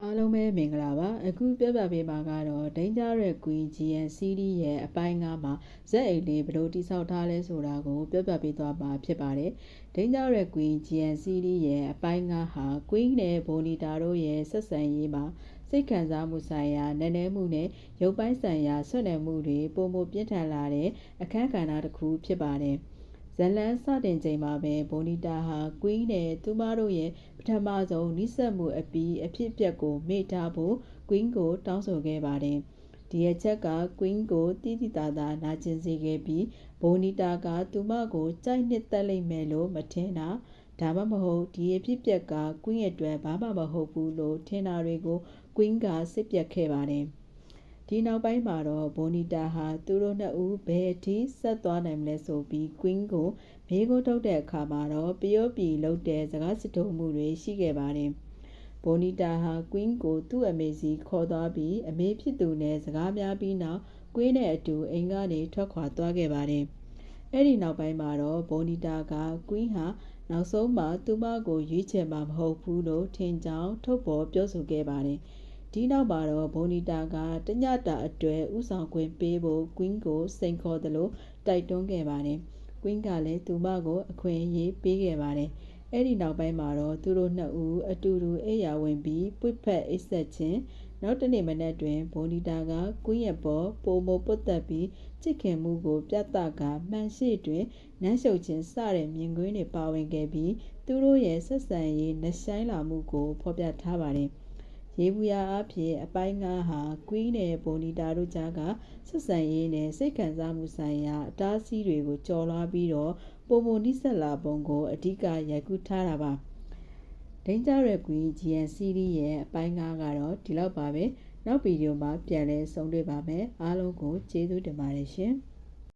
အားလုံးပဲမင်္ဂလာပါအခုပြပြပေးမှာကတော့ Dangerous Queen GN series ရဲ့အပိုင်း9မှာဇက်အိမ်လေးဘယ်လိုတိဆောက်ထားလဲဆိုတာကိုပြပြပေးသွားမှာဖြစ်ပါတယ် Dangerous Queen GN series ရဲ့အပိုင်း9ဟာ Queen နဲ့ Bonita တို့ရဲ့ဆက်ဆံရေးမှာစိတ်ခံစားမှုဆိုင်ရာနည်းနည်းမှုနဲ့ရုပ်ပိုင်းဆိုင်ရာဆွနယ်မှုတွေပုံမပြင်းထန်လာတဲ့အခန်းကဏ္ဍတစ်ခုဖြစ်ပါတယ်ဇလန်းစတင်ချိန်မှာပဲဘိုနီတာဟာကွီးနဲ့သူမတို့ရဲ့ပထမဆုံးနှိစက်မှုအပြီးအဖြစ်အပျက်ကိုမေ့ထားဖို့ကွင်းကိုတောင်းဆိုခဲ့ပါတယ်။ဒီအချက်ကကွင်းကိုတိတိတသာနာကျင်စေခဲ့ပြီးဘိုနီတာကသူမကိုကြိုက်နှစ်သက်လိမ့်မယ်လို့မထင်တာဒါမှမဟုတ်ဒီအဖြစ်အပျက်ကကွင်းအတွက်ဘာမှမဟုတ်ဘူးလို့ထင်တာတွေကိုကွင်းကစိတ်ပျက်ခဲ့ပါတယ်။ဒီနောက်ပိုင်းမှာတော့ဘိုနီတာဟာသူတို့နှစ်ဦးဘယ်အထိဆက်သွားနိုင်မလဲဆိုပြီးကွင်းကိုမေးခွန်းထုတ်တဲ့အခါမှာတော့ပျော့ပီလုပ်တဲ့စကားစစ်ထိုးမှုတွေရှိခဲ့ပါတယ်။ဘိုနီတာဟာကွင်းကိုသူ့အမေစီခေါ်သွားပြီးအမေဖြစ်သူနဲ့စကားများပြီးနောက်ကွင်းနဲ့အတူအိမ်ကနေထွက်ခွာသွားခဲ့ပါတယ်။အဲ့ဒီနောက်ပိုင်းမှာတော့ဘိုနီတာကကွင်းဟာနောက်ဆုံးမှာသူမကိုရွေးချယ်မှာမဟုတ်ဘူးလို့ထင်ကြောင်းထုတ်ဖော်ပြောဆိုခဲ့ပါတယ်။ဒီနောက်မှာတော့ဘိုနီတာကတညတာအတွက်ဥဆောင်ခွင့်ပေးဖို့ကွင်းကိုစိန်ခေါ်သလိုတိုက်တွန်းခဲ့ပါတယ်။ကွင်းကလည်းသူမကိုအခွင့်အရေးပေးခဲ့ပါတယ်။အဲ့ဒီနောက်ပိုင်းမှာတော့သူတို့နှစ်ဦးအတူတူအိပ်ယာဝင်ပြီးပွတ်ဖက်အိပ်ဆက်ခြင်းနောက်တနေ့မနက်တွင်ဘိုနီတာကကွင်းရဲ့ပေါ်ပိုမိုပုတ်သက်ပြီးချစ်ခင်မှုကိုပြသကမှန်ရှိတွင်နမ်းရှုပ်ခြင်းစတဲ့မြင်ကွင်းတွေပါဝင်ခဲ့ပြီးသူတို့ရဲ့ဆက်ဆံရေးနှဆိုင်လာမှုကိုဖော်ပြထားပါတယ်။ရေဘူးရာအဖြစ်အပိုင်း9ဟာကွီးနဲ့ဘိုနီတာတို့ကြားကဆက်ဆံရေးနဲ့စိတ်ခံစားမှုဆိုင်ရာအတားအဆီးတွေကိုကျော်လွှားပြီးတော့ပုံမနိဆက်လာပုံကိုအဓိကရိုက်ကူးထားတာပါ။ Dangerous Queen GN series ရဲ့အပိုင်း9ကတော့ဒီလောက်ပါပဲ။နောက်ဗီဒီယိုမှာပြန်လည်ဆုံတွေ့ပါမယ်။အားလုံးကိုကျေးဇူးတင်ပါတယ်ရှင်။